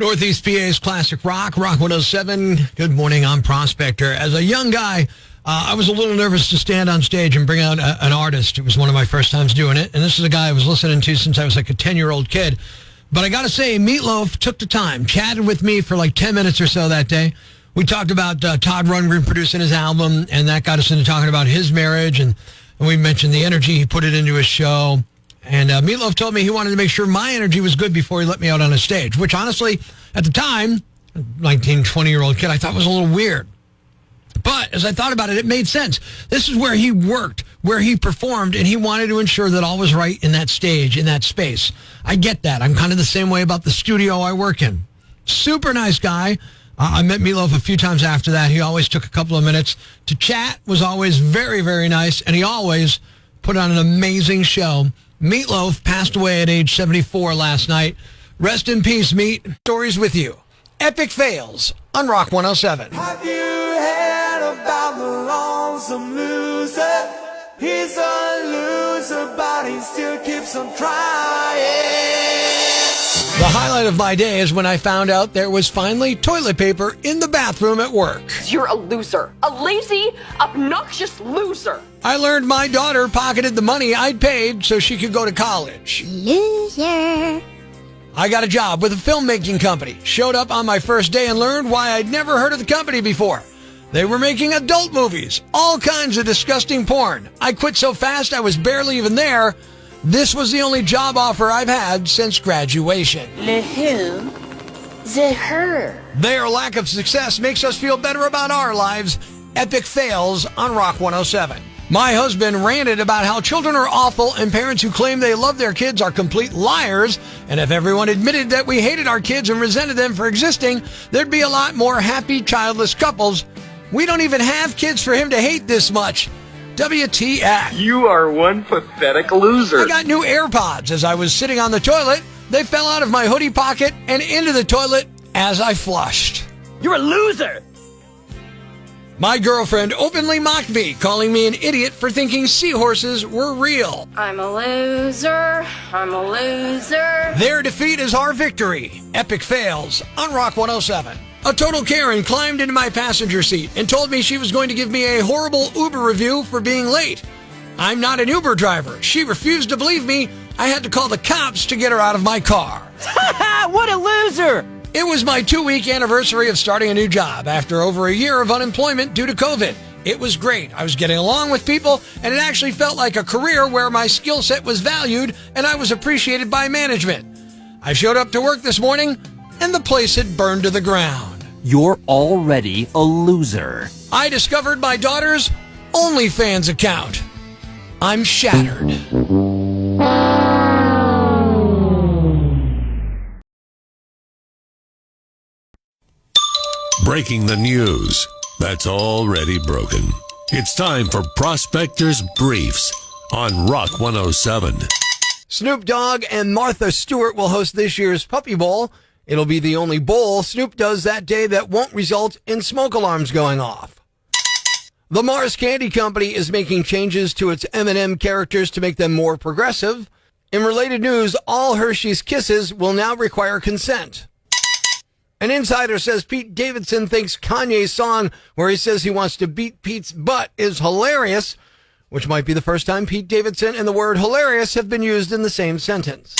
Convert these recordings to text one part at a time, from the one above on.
Northeast PA's Classic Rock 107. Good morning, I'm Prospector. As a young guy, I was a little nervous to stand on stage and bring out an artist. It was one of my first times doing it. And this is a guy I was listening to since I was like a 10-year-old kid. But I got to say, Meatloaf took the time, chatted with me for like 10 minutes or so that day. We talked about Todd Rundgren producing his album, and that got us into talking about his marriage. And we mentioned the energy he put it into his show. And Meatloaf told me he wanted to make sure my energy was good before he let me out on a stage, which honestly, at the time, 19, 20-year-old kid, I thought was a little weird. But as I thought about it, it made sense. This is where he worked, where he performed, and he wanted to ensure that all was right in that stage, in that space. I get that. I'm kind of the same way about the studio I work in. Super nice guy. I met Meatloaf a few times after that. He always took a couple of minutes to chat, was always very, very nice, and he always put on an amazing show. Meatloaf passed away at age 74 last night. Rest in peace, Meat. Stories with you. Epic fails on Rock 107. Have you heard about the lonesome loser? He's a loser, but he still keeps on trying. The highlight of my day is when I found out there was finally toilet paper in the bathroom at work. You're a loser. A lazy, obnoxious loser. I learned my daughter pocketed the money I'd paid so she could go to college. Loser. I got a job with a filmmaking company. Showed up on my first day and learned why I'd never heard of the company before. They were making adult movies, all kinds of disgusting porn. I quit so fast I was barely even there. This was the only job offer I've had since graduation. Le who? The her. Their lack of success makes us feel better about our lives. Epic fails on Rock 107. My husband ranted about how children are awful and parents who claim they love their kids are complete liars. And if everyone admitted that we hated our kids and resented them for existing, there'd be a lot more happy childless couples. We don't even have kids for him to hate this much. WTF. You are one pathetic loser. I got new AirPods as I was sitting on the toilet. They fell out of my hoodie pocket and into the toilet as I flushed. You're a loser. My girlfriend openly mocked me, calling me an idiot for thinking seahorses were real. I'm a loser. I'm a loser. Their defeat is our victory. Epic fails on Rock 107. A total Karen climbed into my passenger seat and told me she was going to give me a horrible Uber review for being late. I'm not an Uber driver. She refused to believe me. I had to call the cops to get her out of my car. What a loser. It was my 2-week anniversary of starting a new job after over a year of unemployment due to COVID. It was great. I was getting along with people, and it actually felt like a career where my skill set was valued and I was appreciated by management. I showed up to work this morning, and the place had burned to the ground. You're already a loser. I discovered my daughter's OnlyFans account. I'm shattered. Breaking the news that's already broken. It's time for Prospector's Briefs on Rock 107. Snoop Dogg and Martha Stewart will host this year's Puppy Bowl. It'll be the only bowl Snoop does that day that won't result in smoke alarms going off. The Mars Candy Company is making changes to its M&M characters to make them more progressive. In related news, all Hershey's Kisses will now require consent. An insider says Pete Davidson thinks Kanye's song where he says he wants to beat Pete's butt is hilarious, which might be the first time Pete Davidson and the word hilarious have been used in the same sentence.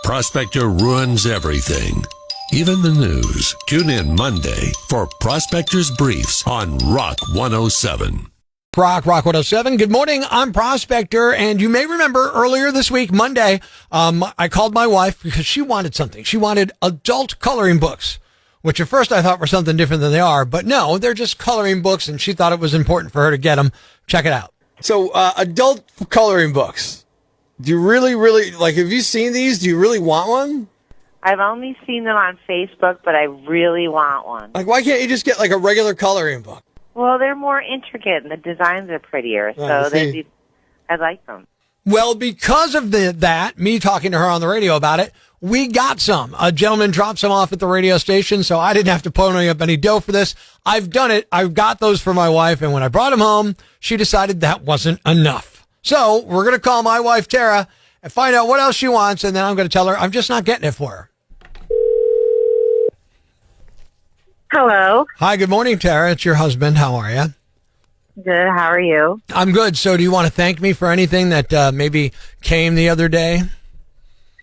Prospector ruins everything, even the news. Tune in Monday for Prospector's Briefs on Rock 107. Rock 107. Good morning. I'm Prospector, and you may remember earlier this week, Monday, I called my wife because she wanted something. She wanted adult coloring books, which at first I thought were something different than they are, but no, they're just coloring books, and she thought it was important for her to get them. Check it out. So, adult coloring books. Do you really, like, have you seen these? Do you really want one? I've only seen them on Facebook, but I really want one. Like, why can't you just get, like, a regular coloring book? Well, they're more intricate, and the designs are prettier, so I like them. Well, because of that, me talking to her on the radio about it, we got some. A gentleman dropped some off at the radio station, so I didn't have to pony up any dough for this. I've done it. I've got those for my wife, and when I brought them home, she decided that wasn't enough. So we're going to call my wife, Tara, and find out what else she wants, and then I'm going to tell her I'm just not getting it for her. Hello. Hi, good morning, Tara. It's your husband. How are you? Good. How are you? I'm good. So do you want to thank me for anything that maybe came the other day?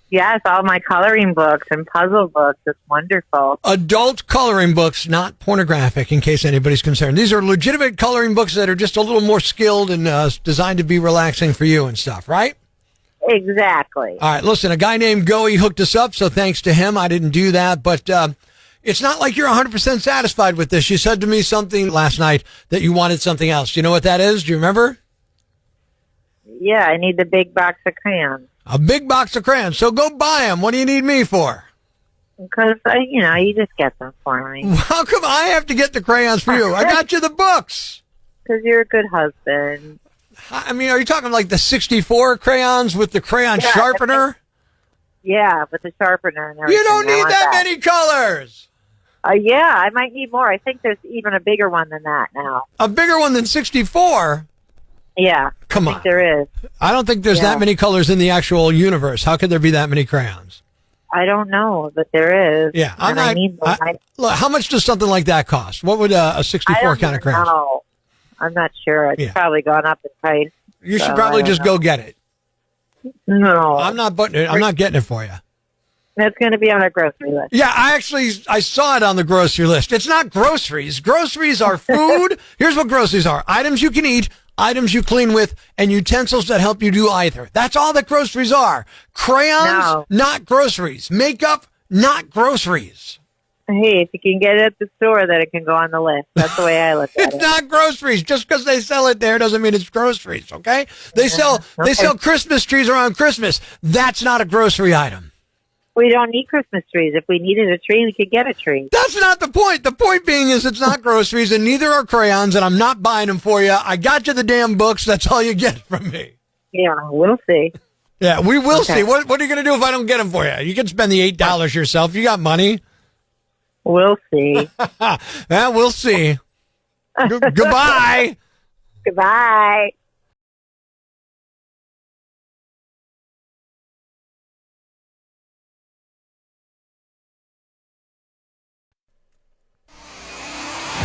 Yes, all my coloring books and puzzle books. It's wonderful. Adult coloring books, not pornographic, in case anybody's concerned. These are legitimate coloring books that are just a little more skilled and designed to be relaxing for you and stuff, right? Exactly. All right, listen, a guy named Goey hooked us up, so thanks to him. I didn't do that, but it's not like you're 100% satisfied with this. You said to me something last night that you wanted something else. Do you know what that is? Do you remember? Yeah, I need the big box of crayons. A big box of crayons. So go buy them. What do you need me for? Because, you just get them for me. How come I have to get the crayons for you? I got you the books. Because you're a good husband. I mean, are you talking like the 64 crayons with the crayon sharpener? Yeah, with the sharpener and everything. You don't need that many colors. Yeah, I might need more. I think there's even a bigger one than that now. A bigger one than 64? Yeah. Come on. I think there is. I don't think there's that many colors in the actual universe. How could there be that many crayons? I don't know, but there is. Yeah. I need them. Look, how much does something like that cost? What would a 64 kind of crayon? No, I'm not sure. It's probably gone up in price. You should probably just go get it. No. I'm not getting it for you. That's going to be on our grocery list. Yeah, I saw it on the grocery list. It's not groceries. Groceries are food. Here's what groceries are. Items you can eat, items you clean with, and utensils that help you do either. That's all that groceries are. Crayons, not groceries. Makeup, not groceries. Hey, if you can get it at the store, then it can go on the list. That's the way I look at it. It's not groceries. Just because they sell it there doesn't mean it's groceries, okay? They sell Christmas trees around Christmas. That's not a grocery item. We don't need Christmas trees. If we needed a tree, we could get a tree. That's not the point. The point being is it's not groceries, and neither are crayons, and I'm not buying them for you. I got you the damn books. That's all you get from me. Yeah, we'll see. Yeah, we will see. What are you going to do if I don't get them for you? You can spend the $8 yourself. You got money. We'll see. Yeah, we'll see. Goodbye. Goodbye.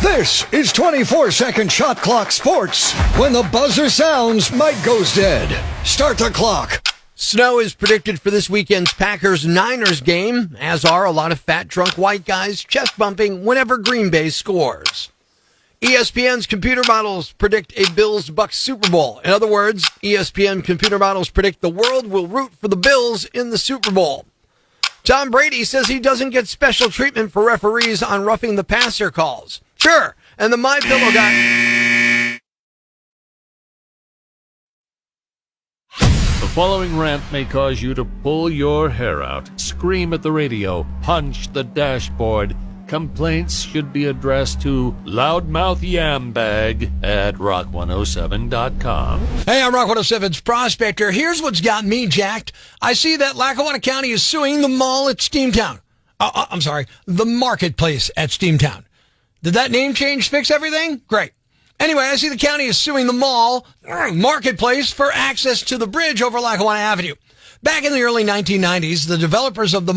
This is 24-second shot clock sports. When the buzzer sounds, Mike goes dead. Start the clock. Snow is predicted for this weekend's Packers-Niners game, as are a lot of fat, drunk white guys chest-bumping whenever Green Bay scores. ESPN's computer models predict a Bills-Bucks Super Bowl. In other words, ESPN computer models predict the world will root for the Bills in the Super Bowl. Tom Brady says he doesn't get special treatment for referees on roughing the passer calls. Sure, and the MyPillow guy... The following rant may cause you to pull your hair out, scream at the radio, punch the dashboard. Complaints should be addressed to Loudmouth Yambag at rock107.com. Hey, I'm Rock 107's Prospector. Here's what's got me jacked. I see that Lackawanna County is suing the mall at Steamtown. I'm sorry, the marketplace at Steamtown. Did that name change fix everything? Great. Anyway, I see the county is suing the mall, marketplace, for access to the bridge over Lackawanna Avenue. Back in the early 1990s, the developers of the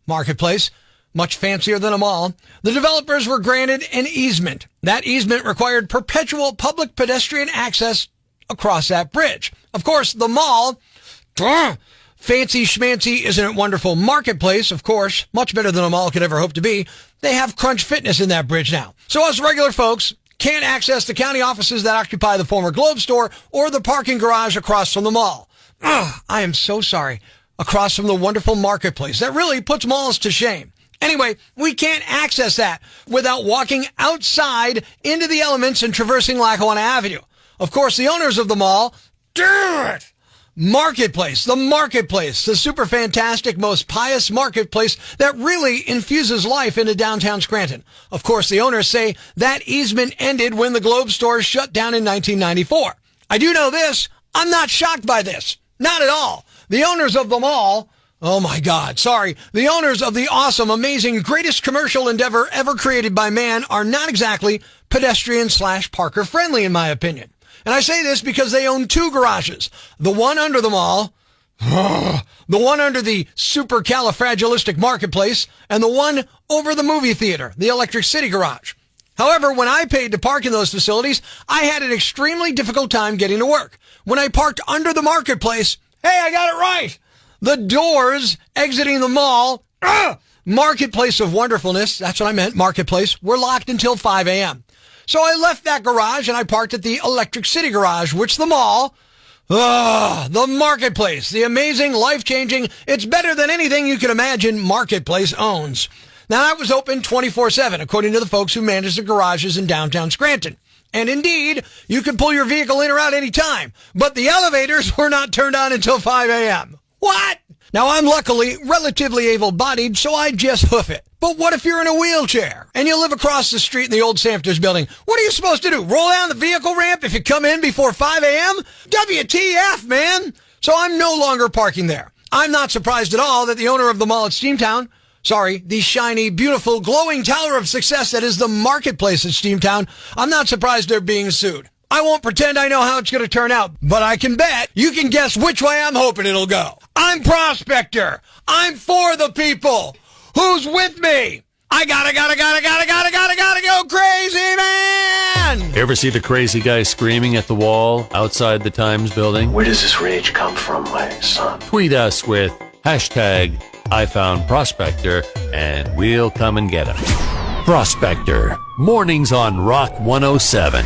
marketplace, much fancier than a mall, the developers were granted an easement. That easement required perpetual public pedestrian access across that bridge. Of course, the mall, fancy schmancy, isn't it wonderful marketplace, of course, much better than a mall could ever hope to be. They have Crunch Fitness in that bridge now. So us regular folks can't access the county offices that occupy the former Globe store or the parking garage across from the mall. I am so sorry. Across from the wonderful marketplace. That really puts malls to shame. Anyway, we can't access that without walking outside into the elements and traversing Lackawanna Avenue. Of course, the owners of the mall, Marketplace, the super fantastic, most pious marketplace that really infuses life into downtown Scranton. Of course, the owners say that easement ended when the Globe store shut down in 1994. I do know this. I'm not shocked by this. Not at all. The owners of the mall, the owners of the awesome, amazing, greatest commercial endeavor ever created by man are not exactly pedestrian/parker friendly, in my opinion. And I say this because they own two garages. The one under the mall, The one under the supercalifragilistic marketplace and the one over the movie theater, the Electric City Garage. However, when I paid to park in those facilities, I had an extremely difficult time getting to work. When I parked under the marketplace, hey, I got it right. The doors exiting the mall, Marketplace of Wonderfulness, that's what I meant, Marketplace, were locked until 5 a.m. So I left that garage and I parked at the Electric City Garage, which the mall, the Marketplace, the amazing, life-changing, it's better than anything you can imagine Marketplace owns. Now, that was open 24/7, according to the folks who manage the garages in downtown Scranton. And indeed, you could pull your vehicle in or out any time, but the elevators were not turned on until 5 a.m. What? Now, I'm luckily relatively able-bodied, so I just hoof it. But what if you're in a wheelchair and you live across the street in the old Samfters building? What are you supposed to do? Roll down the vehicle ramp if you come in before 5 a.m.? WTF, man! So I'm no longer parking there. I'm not surprised at all that the owner of the mall at Steamtown, the shiny, beautiful, glowing tower of success that is the Marketplace at Steamtown, I'm not surprised they're being sued. I won't pretend I know how it's going to turn out, but I can bet you can guess which way I'm hoping it'll go. I'm Prospector. I'm for the people. Who's with me? I gotta go crazy, man! Ever see the crazy guy screaming at the wall outside the Times building? Where does this rage come from, my son? Tweet us with hashtag I found Prospector and we'll come and get him. Prospector, mornings on Rock 107.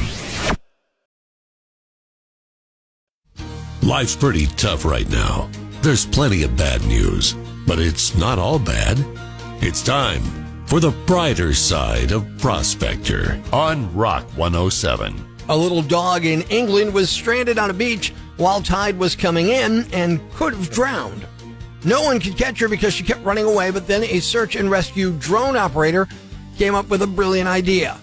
Life's pretty tough right now. There's plenty of bad news, but it's not all bad. It's time for the brighter side of Prospector on Rock 107. A little dog in England was stranded on a beach while tide was coming in and could have drowned. No one could catch her because she kept running away, but then a search and rescue drone operator came up with a brilliant idea.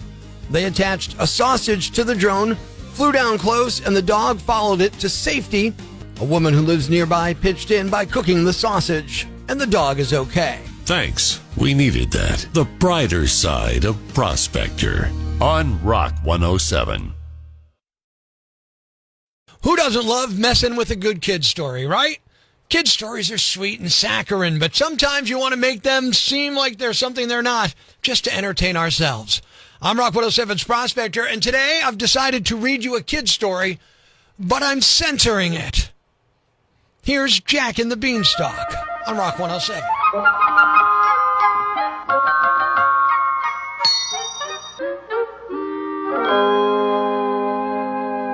They attached a sausage to the drone, flew down close, and the dog followed it to safety. A woman who lives nearby pitched in by cooking the sausage, and the dog is okay. Thanks. We needed that. The brighter side of Prospector on Rock 107. Who doesn't love messing with a good kid story, right? Kid stories are sweet and saccharine, but sometimes you want to make them seem like they're something they're not, just to entertain ourselves. I'm Rock 107's Prospector, and today I've decided to read you a kid story, but I'm censoring it. Here's Jack and the Beanstalk on Rock 107.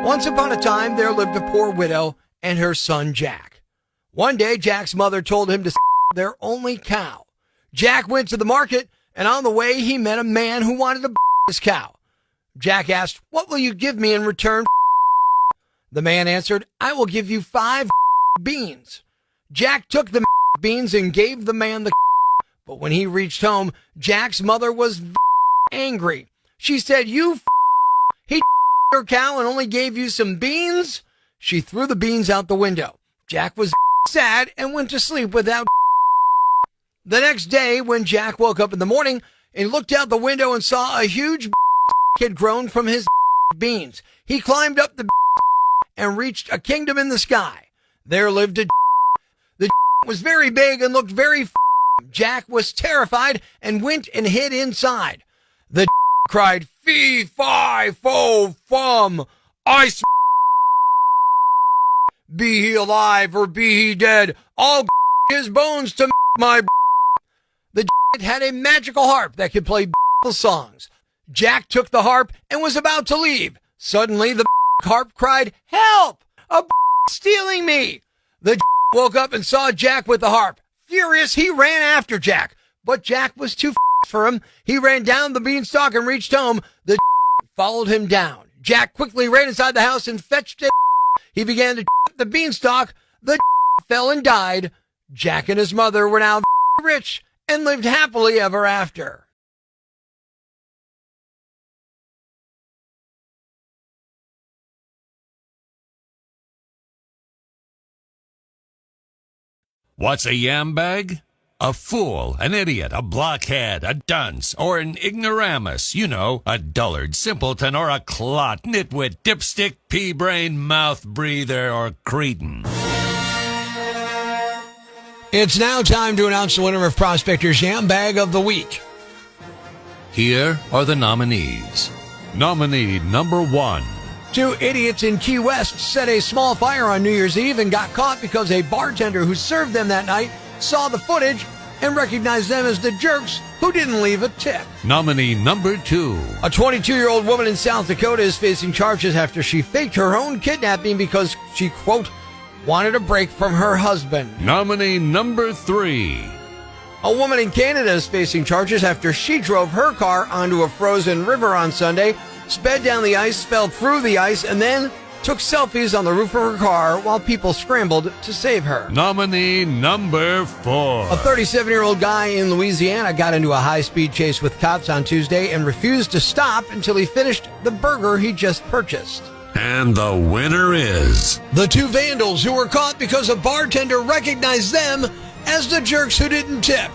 Once upon a time, there lived a poor widow and her son Jack. One day, Jack's mother told him to their only cow. Jack went to the market, and on the way, he met a man who wanted to his cow. Jack asked, "What will you give me in return?" The man answered, "I will give you 5 beans." Jack took the beans and gave the man the but when he reached home, Jack's mother was angry. She said, he your cow and only gave you some beans?" She threw the beans out the window. Jack was sad and went to sleep without. The next day, when Jack woke up in the morning and looked out the window and saw a huge had grown from his beans, he climbed up the and reached a kingdom in the sky. There lived a the was very big and looked very Jack was terrified and went and hid inside. The cried, "Fee, fi, fo, fum, I be he alive or be he dead, I'll his bones to my." The had a magical harp that could play songs. Jack took the harp and was about to leave. Suddenly, the harp cried, "Help! A stealing me!" The woke up and saw Jack with the harp. Furious, he ran after Jack, but Jack was too for him. He ran down the beanstalk and reached home. The followed him down. Jack quickly ran inside the house and fetched it. He began to the beanstalk. The fell and died. Jack and his mother were now rich and lived happily ever after. What's a yambag? A fool, an idiot, a blockhead, a dunce, or an ignoramus. You know, a dullard, simpleton, or a clot, nitwit, dipstick, pea-brain, mouth breather, or cretin. It's now time to announce the winner of Prospector's Yambag of the Week. Here are the nominees. Nominee number 1. 2 idiots in Key West set a small fire on New Year's Eve and got caught because a bartender who served them that night saw the footage and recognized them as the jerks who didn't leave a tip. Nominee number 2. A 22-year-old woman in South Dakota is facing charges after she faked her own kidnapping because she, quote, wanted a break from her husband. Nominee number 3. A woman in Canada is facing charges after she drove her car onto a frozen river on Sunday, sped down the ice, fell through the ice, and then took selfies on the roof of her car while people scrambled to save her. Nominee number 4. A 37-year-old guy in Louisiana got into a high-speed chase with cops on Tuesday and refused to stop until he finished the burger he just purchased. And the winner is... the 2 vandals who were caught because a bartender recognized them as the jerks who didn't tip.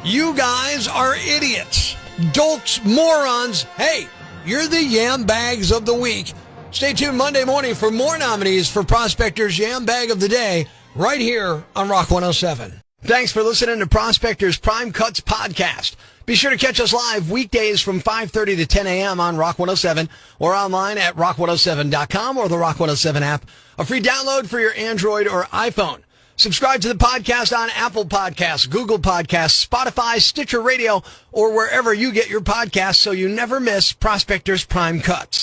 You guys are idiots, dolts, morons. Hey, you're the Yambags of the Week. Stay tuned Monday morning for more nominees for Prospector's Yambag of the Day right here on Rock 107. Thanks for listening to Prospector's Prime Cuts podcast. Be sure to catch us live weekdays from 5:30 to 10 a.m. on Rock 107 or online at rock107.com or the Rock 107 app, a free download for your Android or iPhone. Subscribe to the podcast on Apple Podcasts, Google Podcasts, Spotify, Stitcher Radio, or wherever you get your podcasts so you never miss Prospector's Prime Cuts.